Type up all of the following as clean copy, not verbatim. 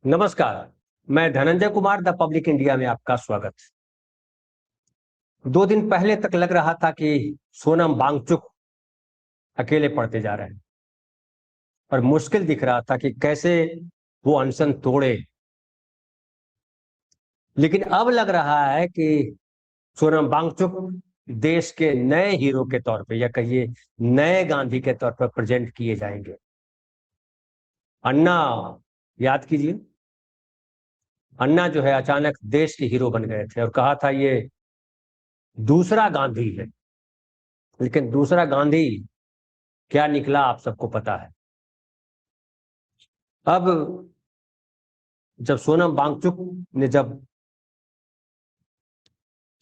नमस्कार। मैं Dhananjay Kumar the public India में आपका स्वागत। 2 दिन पहले तक लग रहा था कि सोनम वांगचुक अकेले पड़ते जा रहे हैं और मुश्किल दिख रहा था कि कैसे वो अनशन तोड़े। लेकिन अब लग रहा है कि सोनम वांगचुक देश के नए हीरो के तौर पे या कहिए नए गांधी के तौर पर प्रेजेंट किए जाएंगे। अन्ना, याद कीजिए, अन्ना जो है अचानक देश के हीरो बन गए थे और कहा था ये दूसरा गांधी है। लेकिन दूसरा गांधी क्या निकला आप सबको पता है। अब जब सोनम वांगचुक ने जब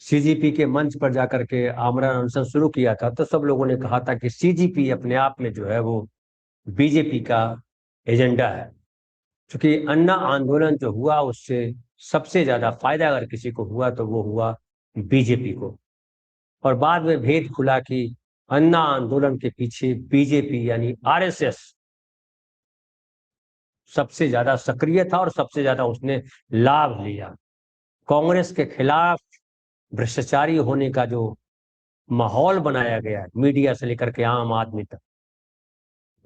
सीजीपी के मंच पर जाकर के आमरण अनशन शुरू किया था तो सब लोगों ने कहा था कि सीजीपी अपने आप में जो है वो बीजेपी का एजेंडा है। क्योंकि अन्ना आंदोलन जो हुआ उससे सबसे ज्यादा फायदा अगर किसी को हुआ तो वो हुआ बीजेपी को। और बाद में भेद खुला कि अन्ना आंदोलन के पीछे बीजेपी यानी आरएसएस सबसे ज्यादा सक्रिय था और सबसे ज्यादा उसने लाभ लिया। कांग्रेस के खिलाफ भ्रष्टाचारी होने का जो माहौल बनाया गया है मीडिया से लेकर के आम आदमी तक,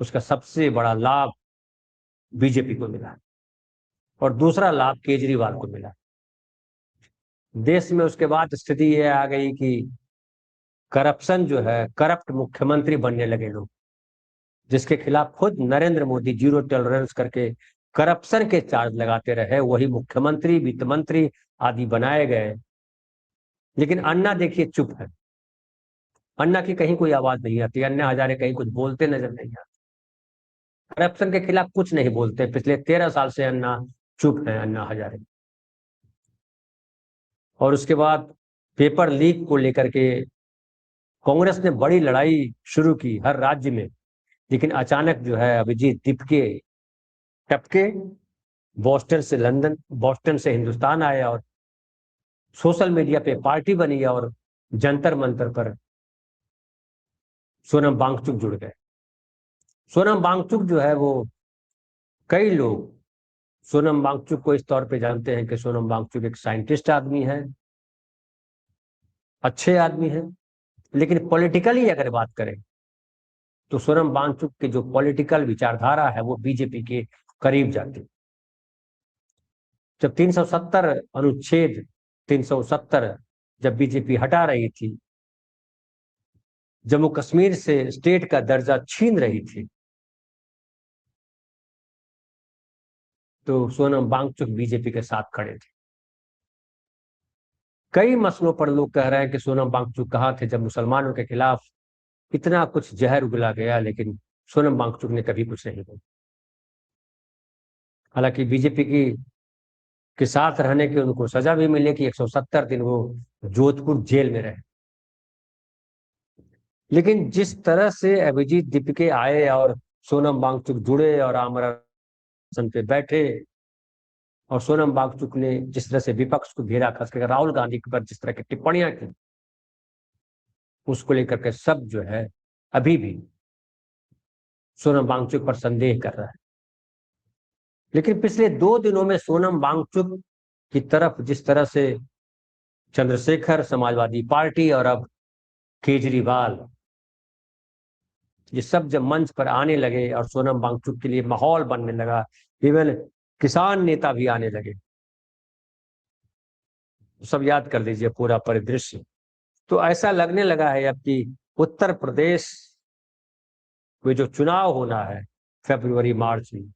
उसका सबसे बड़ा लाभ बीजेपी को मिला और दूसरा लाभ केजरीवाल को मिला। देश में उसके बाद स्थिति यह आ गई कि करप्शन जो है, करप्ट मुख्यमंत्री बनने लगे लोग, जिसके खिलाफ खुद नरेंद्र मोदी जीरो टॉलरेंस करके करप्शन के चार्ज लगाते रहे, वही मुख्यमंत्री, वित्त मंत्री आदि बनाए गए। लेकिन अन्ना देखिए चुप है। अन्ना की कहीं कोई आवाज नहीं आती। अन्ना हजारे कहीं कुछ बोलते नजर नहीं आते, करप्शन के खिलाफ कुछ नहीं बोलते। पिछले 13 साल से अन्ना चुप है, अन्ना हजारे। और उसके बाद पेपर लीक को लेकर के कांग्रेस ने बड़ी लड़ाई शुरू की हर राज्य में। लेकिन अचानक जो है अभिजीत दीपके टपके, बोस्टन से लंदन, बोस्टन से हिंदुस्तान आए और सोशल मीडिया पे पार्टी बनी और जंतर मंतर पर सोनम वांगचुक जुड़ गए। सोनम वांगचुक जो है वो, कई लोग सोनम वांगचुक को इस तौर पे जानते हैं कि सोनम वांगचुक एक साइंटिस्ट आदमी है, अच्छे आदमी है। लेकिन पॉलिटिकली अगर बात करें तो सोनम वांगचुक की जो पॉलिटिकल विचारधारा है वो बीजेपी के करीब जाती है। जब 370 अनुच्छेद 370 जब बीजेपी हटा रही थी, जम्मू कश्मीर से स्टेट का दर्जा छीन रही थी, तो सोनम वांगचुक बीजेपी के साथ खड़े थे। कई मसलों पर लोग कह रहे हैं कि सोनम वांगचुक कहाँ थे जब मुसलमानों के खिलाफ इतना कुछ जहर उगला गया, लेकिन सोनम वांगचुक ने कभी कुछ नहीं बोला। हालांकि बीजेपी की के साथ रहने की उनको सजा भी मिली कि 170 दिन वो जोधपुर जेल में रहे। लेकिन जिस तरह से अभिजीत दीपके आए और सोनम वांगचुक जुड़े और आमरण पे बैठे, और सोनम वांगचुक ने जिस तरह से विपक्ष को घेरा, खासकर राहुल गांधी पर जिस तरह की टिप्पणियां की, उसको लेकर के सब जो है अभी भी सोनम वांगचुक पर संदेह कर रहा है। लेकिन पिछले 2 दिनों में सोनम वांगचुक की तरफ जिस तरह से चंद्रशेखर, समाजवादी पार्टी और अब केजरीवाल, ये सब जब मंच पर आने लगे और सोनम वांगचुक के लिए माहौल बनने लगा, इवन किसान नेता भी आने लगे, सब याद कर लीजिए पूरा परिदृश्य। तो ऐसा लगने लगा है अब कि उत्तर प्रदेश में जो चुनाव होना है फरवरी मार्च में,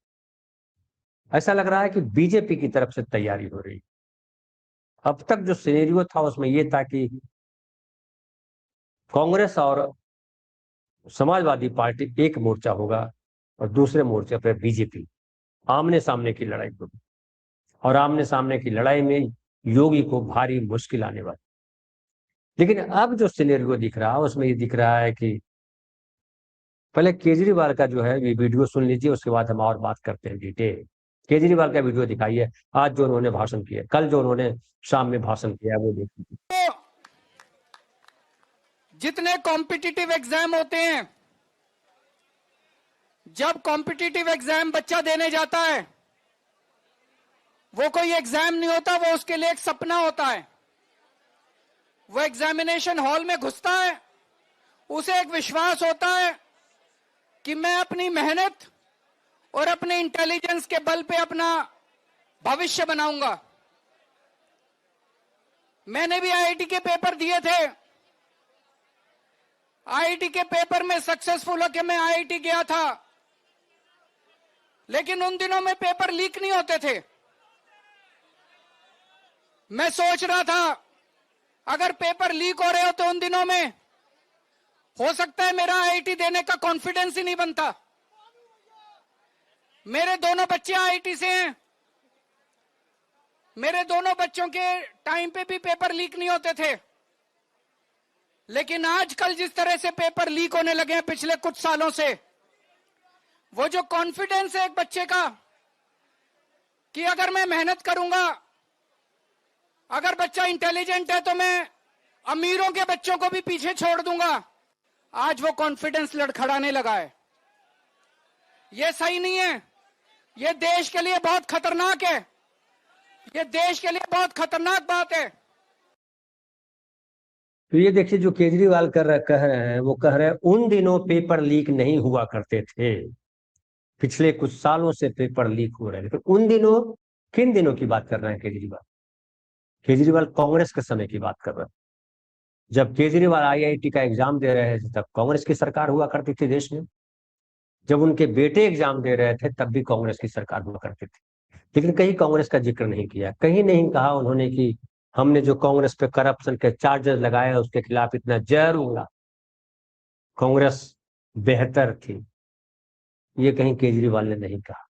ऐसा लग रहा है कि बीजेपी की तरफ से तैयारी हो रही है। अब तक जो सिनेरियो था उसमें यह था कि कांग्रेस और समाजवादी पार्टी एक मोर्चा होगा और दूसरे मोर्चे पर बीजेपी, आमने सामने की लड़ाई होगी। और आमने सामने की लड़ाई में योगी को भारी मुश्किल आने वाली। लेकिन अब जो सिनेरियो दिख रहा है उसमें ये दिख रहा है कि पहले केजरीवाल का जो है ये वीडियो सुन लीजिए, उसके बाद हम और बात करते हैं डिटेल। केजरीवाल का वीडियो दिखाइए, आज जो उन्होंने भाषण किया, कल जो उन्होंने शाम में भाषण किया वो देखिए। जितने कॉम्पिटिटिव एग्जाम होते हैं, जब कॉम्पिटिटिव एग्जाम बच्चा देने जाता है वो कोई एग्जाम नहीं होता, वो उसके लिए एक सपना होता है। वो एग्जामिनेशन हॉल में घुसता है, उसे एक विश्वास होता है कि मैं अपनी मेहनत और अपने इंटेलिजेंस के बल पे अपना भविष्य बनाऊंगा। मैंने भी आईआईटी के पेपर दिए थे। आईआईटी के पेपर में सक्सेसफुल होकर मैं आईआईटी गया था, लेकिन उन दिनों में पेपर लीक नहीं होते थे। मैं सोच रहा था अगर पेपर लीक हो रहे हो तो उन दिनों में हो सकता है मेरा आईआईटी देने का कॉन्फिडेंस ही नहीं बनता। मेरे दोनों बच्चे आईआईटी से हैं। मेरे दोनों बच्चों के टाइम पे भी पेपर लीक नहीं होते थे, लेकिन आजकल जिस तरह से पेपर लीक होने लगे हैं पिछले कुछ सालों से, वो जो कॉन्फिडेंस है एक बच्चे का कि अगर मैं मेहनत करूंगा, अगर बच्चा इंटेलिजेंट है तो मैं अमीरों के बच्चों को भी पीछे छोड़ दूंगा, आज वो कॉन्फिडेंस लड़खड़ाने लगा है। ये सही नहीं है। ये देश के लिए बहुत खतरनाक है। ये देश के लिए बहुत खतरनाक बात है। तो ये देखिए जो केजरीवाल कह रहे हैं, वो कह रहे हैं उन दिनों पेपर लीक नहीं हुआ करते थे, पिछले कुछ सालों से पेपर लीक हो रहे हैं। तो उन दिनों, किन दिनों की बात कर रहे हैं केजरीवाल? केजरीवाल कांग्रेस के समय की बात कर रहे हैं। जब केजरीवाल आईआईटी का एग्जाम दे रहे थे तब कांग्रेस की सरकार हुआ करती थी देश में। जब उनके बेटे एग्जाम दे रहे थे तब भी कांग्रेस की सरकार हुआ करती थी। लेकिन कहीं कांग्रेस का जिक्र नहीं किया, कहीं नहीं कहा उन्होंने कि हमने जो कांग्रेस पे करप्शन के चार्जेस लगाए उसके खिलाफ इतना जहर उगला, कांग्रेस बेहतर थी, ये कहीं केजरीवाल ने नहीं कहा।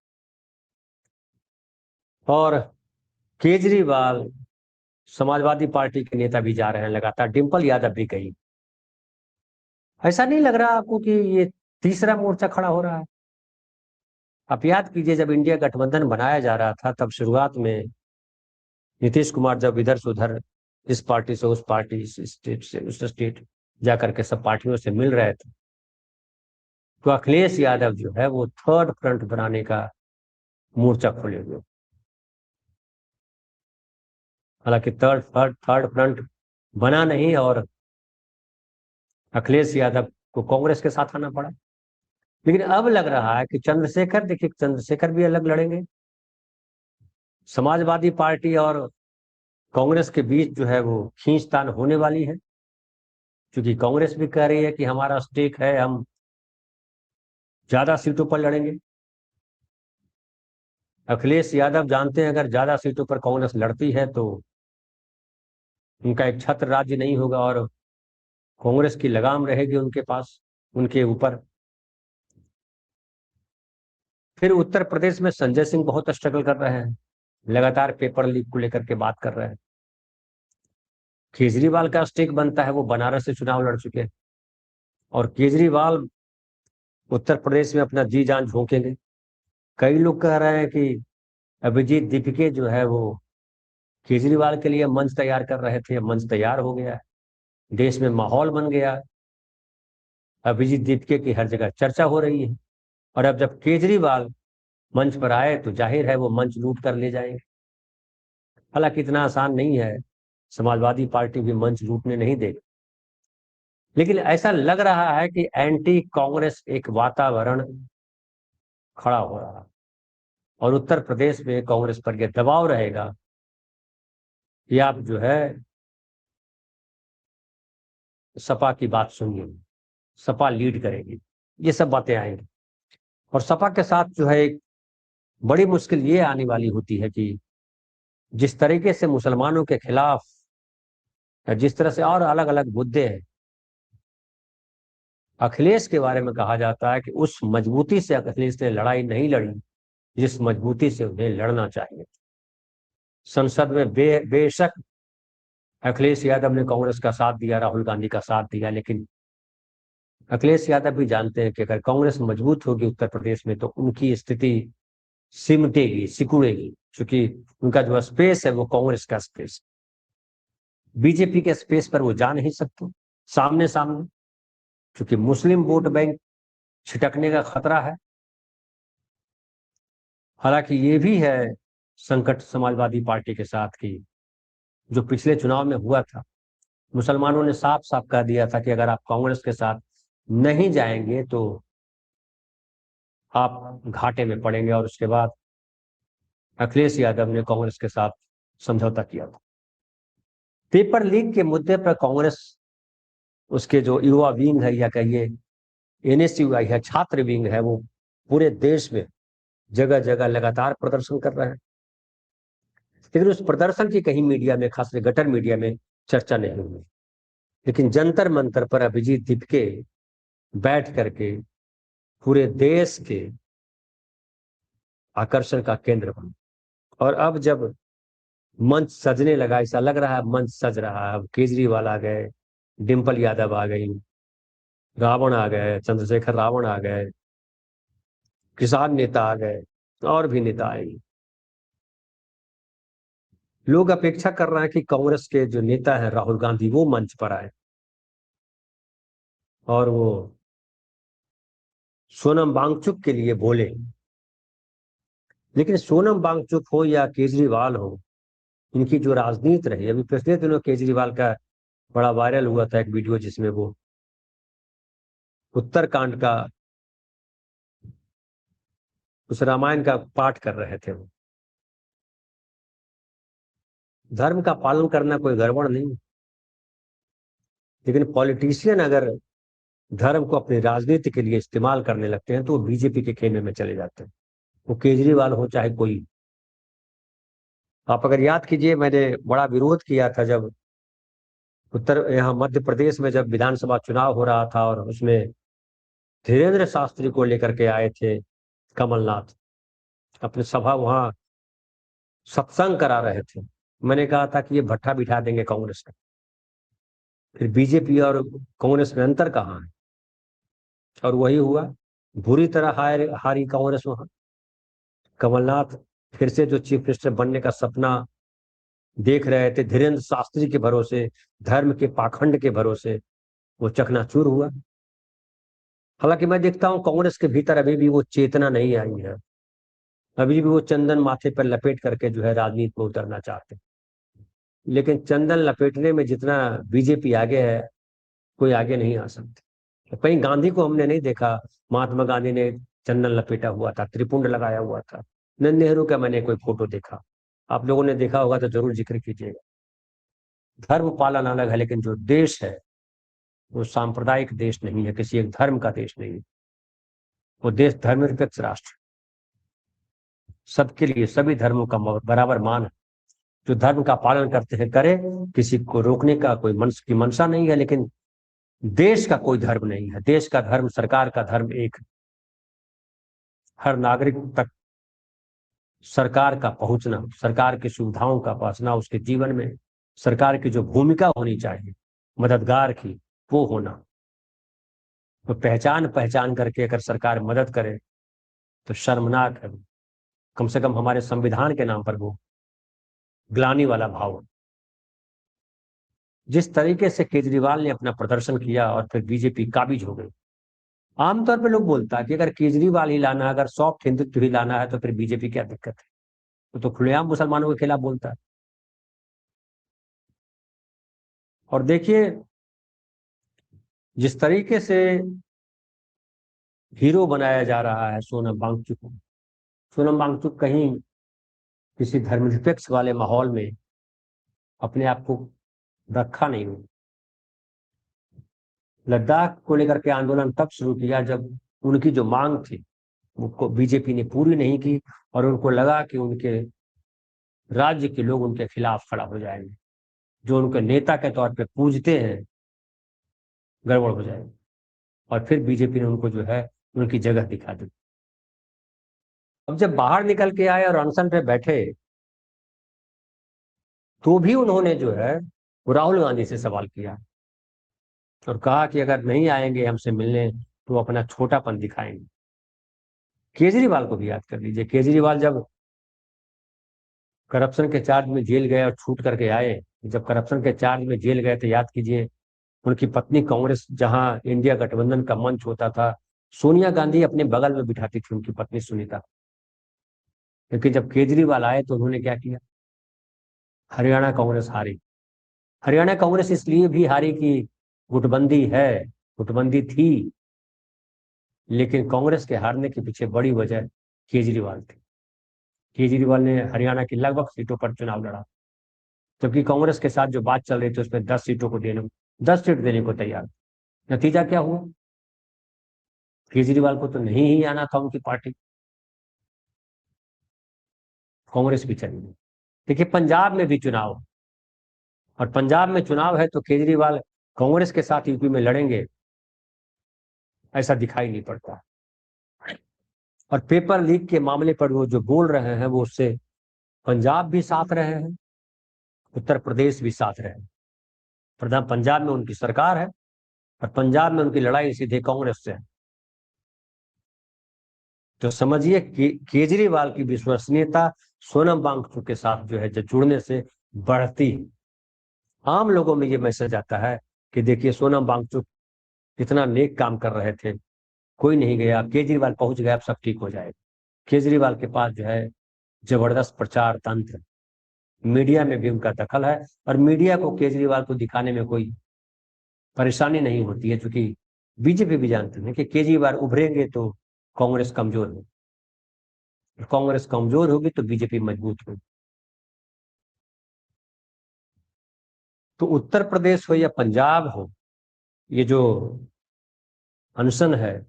और केजरीवाल, समाजवादी पार्टी के नेता भी जा रहे हैं लगातार, डिंपल यादव भी गई। ऐसा नहीं लग रहा आपको कि ये तीसरा मोर्चा खड़ा हो रहा है? आप याद कीजिए जब इंडिया गठबंधन बनाया जा रहा था तब शुरुआत में नीतीश कुमार जब इधर से उधर, इस पार्टी से उस पार्टी, इस स्टेट से उस स्टेट जाकर के सब पार्टियों से मिल रहे थे, तो अखिलेश यादव जो है वो थर्ड फ्रंट बनाने का मोर्चा खोले हुए। हालांकि थर्ड फ्रंट बना नहीं और अखिलेश यादव को कांग्रेस के साथ आना पड़ा। लेकिन अब लग रहा है कि चंद्रशेखर, देखिए चंद्रशेखर भी अलग लड़ेंगे। समाजवादी पार्टी और कांग्रेस के बीच जो है वो खींचतान होने वाली है, क्योंकि कांग्रेस भी कह रही है कि हमारा स्टेक है, हम ज्यादा सीटों पर लड़ेंगे। अखिलेश यादव जानते हैं अगर ज्यादा सीटों पर कांग्रेस लड़ती है तो उनका एक छत्र राज्य नहीं होगा और कांग्रेस की लगाम रहेगी उनके पास, उनके ऊपर। फिर उत्तर प्रदेश में संजय सिंह बहुत स्ट्रगल कर रहे हैं, लगातार पेपर लीक को लेकर के बात कर रहे हैं। केजरीवाल का स्टेक बनता है, वो बनारस से चुनाव लड़ चुके हैं और केजरीवाल उत्तर प्रदेश में अपना जी जान झोंकेंगे। कई लोग कह रहे हैं कि अभिजीत दीपके जो है वो केजरीवाल के लिए मंच तैयार कर रहे थे, मंच तैयार हो गया है, देश में माहौल बन गया, अभिजीत दीपके की हर जगह चर्चा हो रही है। और अब जब केजरीवाल मंच पर आए तो जाहिर है वो मंच लूट कर ले जाएंगे। हालांकि इतना आसान नहीं है, समाजवादी पार्टी भी मंच लूटने नहीं देगी, लेकिन ऐसा लग रहा है कि एंटी कांग्रेस एक वातावरण खड़ा हो रहा है और उत्तर प्रदेश में कांग्रेस पर यह दबाव रहेगा कि आप जो है सपा की बात सुनिए, सपा लीड करेगी, ये सब बातें आएंगी। और सपा के साथ जो है एक बड़ी मुश्किल ये आने वाली होती है कि जिस तरीके से मुसलमानों के खिलाफ, जिस तरह से और अलग अलग मुद्दे हैं, अखिलेश के बारे में कहा जाता है कि उस मजबूती से अखिलेश ने लड़ाई नहीं लड़ी जिस मजबूती से उन्हें लड़ना चाहिए। संसद में बेशक अखिलेश यादव ने कांग्रेस का साथ दिया, राहुल गांधी का साथ दिया, लेकिन अखिलेश यादव भी जानते हैं कि अगर कांग्रेस मजबूत होगी उत्तर प्रदेश में तो उनकी स्थिति सिमटेगी, सिकुड़ेगी, क्योंकि उनका जो स्पेस है वो कांग्रेस का स्पेस, बीजेपी के स्पेस पर वो जा नहीं सकते सामने सामने, क्योंकि मुस्लिम वोट बैंक छिटकने का खतरा है। हालांकि ये भी है संकट समाजवादी पार्टी के साथ की जो पिछले चुनाव में हुआ था, मुसलमानों ने साफ साफ कह दिया था कि अगर आप कांग्रेस के साथ नहीं जाएंगे तो आप घाटे में पड़ेंगे। और उसके बाद अखिलेश यादव ने कांग्रेस के साथ समझौता किया था। पेपर लीक के मुद्दे पर कांग्रेस, उसके जो युवा विंग है या कहिए एनएसयूआई है, छात्र विंग है, वो पूरे देश में जगह जगह लगातार प्रदर्शन कर रहे हैं। लेकिन उस प्रदर्शन की कहीं मीडिया में, खासकर गटर मीडिया में चर्चा नहीं हुई। लेकिन जंतर मंतर पर अभिजीत दीपके बैठ करके पूरे देश के आकर्षण का केंद्र बने। और अब जब मंच सजने लगा, ऐसा लग रहा है मंच सज रहा है, अब केजरीवाल आ गए, डिंपल यादव आ गई, रावण आ गए, चंद्रशेखर रावण आ गए, किसान नेता आ गए, और भी नेता आएंगे। लोग अपेक्षा कर रहे हैं कि कांग्रेस के जो नेता है राहुल गांधी, वो मंच पर आए और वो सोनम वांगचुक के लिए बोले। लेकिन सोनम वांगचुक हो या केजरीवाल हो, इनकी जो राजनीति रही, अभी पिछले दिनों केजरीवाल का बड़ा वायरल हुआ था एक वीडियो जिसमें वो उत्तरकांड का, उस रामायण का पाठ कर रहे थे। वो धर्म का पालन करना कोई गड़बड़ नहीं, लेकिन पॉलिटिशियन अगर धर्म को अपनी राजनीति के लिए इस्तेमाल करने लगते हैं तो वो बीजेपी के खेमे में चले जाते हैं। वो केजरीवाल हो चाहे कोई। आप अगर याद कीजिए, मैंने बड़ा विरोध किया था जब यहाँ मध्य प्रदेश में जब विधानसभा चुनाव हो रहा था और उसमें धीरेन्द्र शास्त्री को लेकर के आए थे कमलनाथ, अपनी सभा वहां सत्संग करा रहे थे। मैंने कहा था कि ये भट्ठा बिठा देंगे कांग्रेस का। फिर बीजेपी और कांग्रेस में अंतर कहाँ है? और वही हुआ, बुरी तरह हारी कांग्रेस वहां। कमलनाथ फिर से जो चीफ मिनिस्टर बनने का सपना देख रहे थे धीरेन्द्र शास्त्री के भरोसे, धर्म के पाखंड के भरोसे, वो चकनाचूर हुआ। हालांकि मैं देखता हूं कांग्रेस के भीतर अभी भी वो चेतना नहीं आई है। अभी भी वो चंदन माथे पर लपेट करके जो है राजनीति में उतरना चाहते हैं। लेकिन चंदन लपेटने में जितना बीजेपी आगे है, कोई आगे नहीं आ सकते। कहीं गांधी को हमने नहीं देखा, महात्मा गांधी ने चंदन लपेटा हुआ था, त्रिपुंड लगाया हुआ था। न नेहरू का मैंने कोई फोटो देखा। आप लोगों ने देखा होगा तो जरूर जिक्र कीजिएगा। धर्म पालन अलग है, लेकिन जो देश है वो सांप्रदायिक देश नहीं है, किसी एक धर्म का देश नहीं है। वो देश धर्मनिरपेक्ष राष्ट्र, सबके लिए सभी धर्मों का बराबर मान है। जो धर्म का पालन करते हैं करे, किसी को रोकने का कोई की मंशा नहीं है। लेकिन देश का कोई धर्म नहीं है। देश का धर्म, सरकार का धर्म एक, हर नागरिक तक सरकार का पहुंचना, सरकार की सुविधाओं का पहुंचना, उसके जीवन में सरकार की जो भूमिका होनी चाहिए मददगार की, वो होना। तो पहचान पहचान करके अगर सरकार मदद करे तो शर्मनाक है। कम से कम हमारे संविधान के नाम पर वो ग्लानि वाला भाव। जिस तरीके से केजरीवाल ने अपना प्रदर्शन किया और फिर बीजेपी काबिज हो गई। आमतौर पर लोग बोलता है कि अगर केजरीवाल ही लाना है, अगर सॉफ्ट हिंदुत्व ही लाना है तो फिर बीजेपी क्या दिक्कत है? तो खुलेआम मुसलमानों के खिलाफ बोलता है। और देखिए जिस तरीके से हीरो बनाया जा रहा है सोनम वांगचुक को। सोनम वांगचुक कहीं किसी धर्मनिरपेक्ष वाले माहौल में अपने आप को रखा नहीं हुआ। लद्दाख को लेकर के आंदोलन तब शुरू किया जब उनकी जो मांग थी वो बीजेपी ने पूरी नहीं की और उनको लगा कि उनके राज्य के लोग उनके खिलाफ खड़ा हो जाएंगे, जो उनके नेता के तौर पे पूजते हैं, गड़बड़ हो जाएगी। और फिर बीजेपी ने उनको जो है उनकी जगह दिखा दी। अब जब बाहर निकल के आए और अनशन पे बैठे तो भी उन्होंने जो है वो राहुल गांधी से सवाल किया और कहा कि अगर नहीं आएंगे हमसे मिलने तो अपना छोटापन दिखाएंगे। केजरीवाल को भी याद कर लीजिए, केजरीवाल जब करप्शन के चार्ज में जेल गए और छूट करके आए, जब करप्शन के चार्ज में जेल गए तो याद कीजिए उनकी पत्नी कांग्रेस, जहां इंडिया गठबंधन का मंच होता था, सोनिया गांधी अपने बगल में बिठाती थी उनकी पत्नी सुनीता। लेकिन जब केजरीवाल आए तो उन्होंने क्या किया, हरियाणा कांग्रेस हारी। हरियाणा कांग्रेस इसलिए भी हारी कि गुटबंदी है, गुटबंदी थी, लेकिन कांग्रेस के हारने के पीछे बड़ी वजह केजरीवाल थी। केजरीवाल ने हरियाणा की लगभग सीटों पर चुनाव लड़ा, जबकि कांग्रेस के साथ जो बात चल रही थी उसमें 10 सीटों को देने, 10 सीट देने को तैयार। नतीजा क्या हुआ, केजरीवाल को तो नहीं ही आना था उनकी पार्टी, कांग्रेस भी चली गई। देखिए पंजाब में भी चुनाव, और पंजाब में चुनाव है तो केजरीवाल कांग्रेस के साथ यूपी में लड़ेंगे, ऐसा दिखाई नहीं पड़ता। और पेपर लीक के मामले पर वो जो बोल रहे हैं वो उससे पंजाब भी साथ रहे हैं, उत्तर प्रदेश भी साथ रहे हैं। प्रधान पंजाब में उनकी सरकार है और पंजाब में उनकी लड़ाई सीधे कांग्रेस से है। तो समझिए कि केजरीवाल की विश्वसनीयता सोनम वांगचुक के साथ जो है जो जुड़ने से बढ़ती। आम लोगों में ये मैसेज आता है कि देखिए सोनम वांगचुक इतना नेक काम कर रहे थे, कोई नहीं गया, केजरीवाल पहुंच गया, अब सब ठीक हो जाएगा। केजरीवाल के पास जो है जबरदस्त प्रचार तंत्र, मीडिया में भी उनका दखल है, और मीडिया को केजरीवाल को दिखाने में कोई परेशानी नहीं होती है, क्योंकि बीजेपी भी जानते हैं कि केजरीवाल उभरेंगे तो कांग्रेस कमजोर होगी, कांग्रेस कमजोर होगी तो बीजेपी मजबूत होगी। तो उत्तर प्रदेश हो या पंजाब हो, ये जो अनशन है,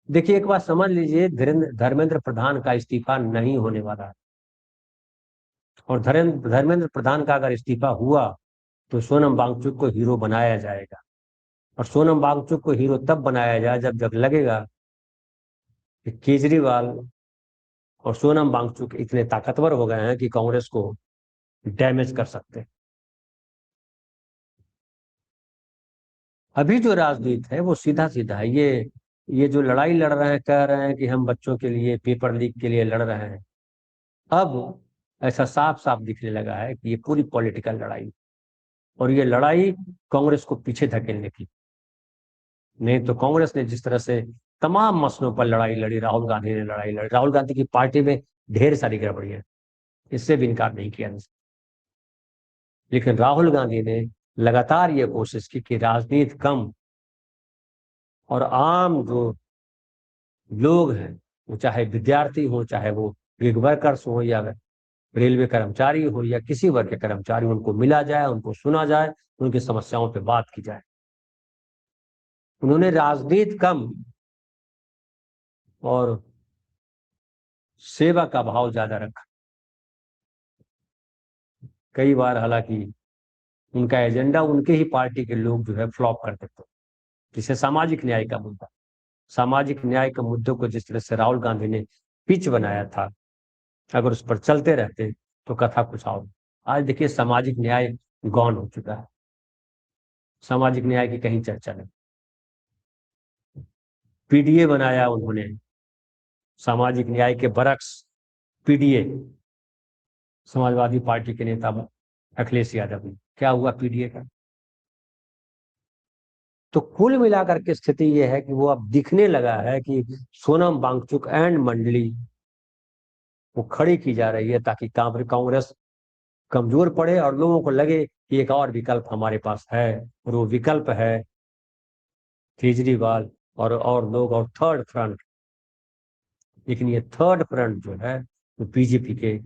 देखिए एक बात समझ लीजिए, धर्मेंद्र प्रधान का इस्तीफा नहीं होने वाला है। और धर्मेंद्र प्रधान का अगर इस्तीफा हुआ तो सोनम वांगचुक को हीरो बनाया जाएगा। और सोनम वांगचुक को हीरो तब बनाया जाए जब जब लगेगा कि केजरीवाल और सोनम वांगचुक इतने ताकतवर हो गए हैं कि कांग्रेस को डैमेज कर सकते हैं। अभी जो राजनीति है वो सीधा सीधा है। ये जो लड़ाई लड़ रहे हैं, कह रहे हैं कि हम बच्चों के लिए, पेपर लीक के लिए लड़ रहे हैं, अब ऐसा साफ साफ दिखने लगा है कि ये पूरी पॉलिटिकल लड़ाई, और ये लड़ाई कांग्रेस को पीछे धकेलने की। नहीं तो कांग्रेस ने जिस तरह से तमाम मसलों पर लड़ाई लड़ी, राहुल गांधी ने लड़ाई लड़ी, राहुल गांधी की पार्टी में ढेर सारी गड़बड़ियां, इससे भी इनकार नहीं किया जा सकता। लेकिन राहुल गांधी ने लगातार ये कोशिश की कि राजनीति कम और आम जो लोग हैं, वो चाहे विद्यार्थी हो, चाहे वो गिग वर्कर्स हो, या रेलवे कर्मचारी हो, या किसी वर्ग के कर्मचारी, उनको मिला जाए, उनको सुना जाए, उनकी समस्याओं पे बात की जाए। उन्होंने राजनीति कम और सेवा का भाव ज्यादा रखा। कई बार हालांकि उनका एजेंडा उनके ही पार्टी के लोग जो है फ्लॉप कर देते, जिसे सामाजिक न्याय का मुद्दा, सामाजिक न्याय के मुद्दों को जिस तरह से राहुल गांधी ने पिच बनाया था, अगर उस पर चलते रहते तो कथा कुछ और। आज देखिए सामाजिक न्याय गौन हो चुका है, सामाजिक न्याय की कहीं चर्चा नहीं। पीडीए बनाया उन्होंने, सामाजिक न्याय के बरक्स पीडीए, समाजवादी पार्टी के नेता अखिलेश यादव ने, क्या हुआ पीडीए का। तो कुल मिलाकर के स्थिति यह है कि वो अब दिखने लगा है कि सोनम वांगचुक एंड मंडली वो खड़ी की जा रही है ताकि कांग्रेस कमजोर पड़े और लोगों को लगे कि एक और विकल्प हमारे पास है, और वो विकल्प है केजरीवाल और लोग, और थर्ड फ्रंट। लेकिन ये थर्ड फ्रंट जो है वो बीजेपी के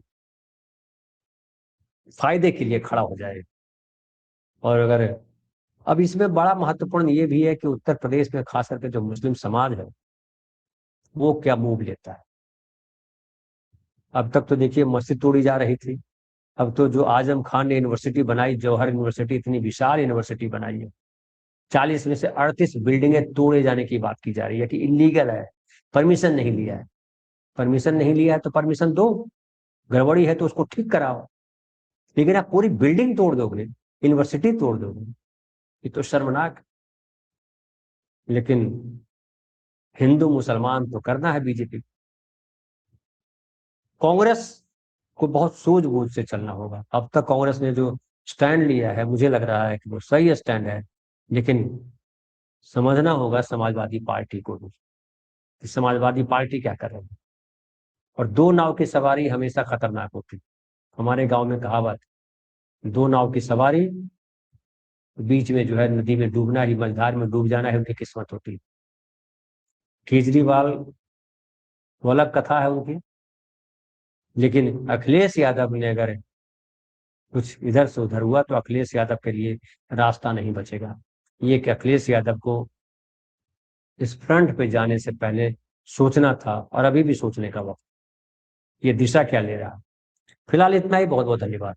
फायदे के लिए खड़ा हो जाए। और अगर अब इसमें बड़ा महत्वपूर्ण ये भी है कि उत्तर प्रदेश में खास करके जो मुस्लिम समाज है वो क्या मूव लेता है। अब तक तो देखिए मस्जिद तोड़ी जा रही थी, अब तो जो आजम खान ने यूनिवर्सिटी बनाई, जौहर यूनिवर्सिटी, इतनी विशाल यूनिवर्सिटी बनाई है, 40 में से 38 बिल्डिंगें तोड़े जाने की बात की जा रही है कि इलीगल है, परमिशन नहीं लिया है। परमिशन नहीं लिया है तो परमिशन दो, गड़बड़ी है तो उसको ठीक कराओ, लेकिन आप पूरी बिल्डिंग तोड़ दोगे, यूनिवर्सिटी तोड़ दोगे, ये तो शर्मनाक। लेकिन हिंदू मुसलमान तो करना है बीजेपी। कांग्रेस को बहुत सूझबूझ से चलना होगा। अब तक कांग्रेस ने जो स्टैंड लिया है मुझे लग रहा है कि वो सही स्टैंड है, लेकिन समझना होगा समाजवादी पार्टी को भी कि समाजवादी पार्टी क्या कर रही है। और दो नाव की सवारी हमेशा खतरनाक होती। हमारे गांव में कहावत, दो नाव की सवारी, बीच में जो है नदी में डूबना ही, मझधार में डूब जाना ही उनकी किस्मत होती। केजरीवाल वो अलग कथा है उनकी, लेकिन अखिलेश यादव ने अगर कुछ इधर से उधर हुआ तो अखिलेश यादव के लिए रास्ता नहीं बचेगा। ये कि अखिलेश यादव को इस फ्रंट पे जाने से पहले सोचना था, और अभी भी सोचने का वक्त। ये दिशा क्या ले रहा है। फिलहाल इतना ही, बहुत बहुत धन्यवाद।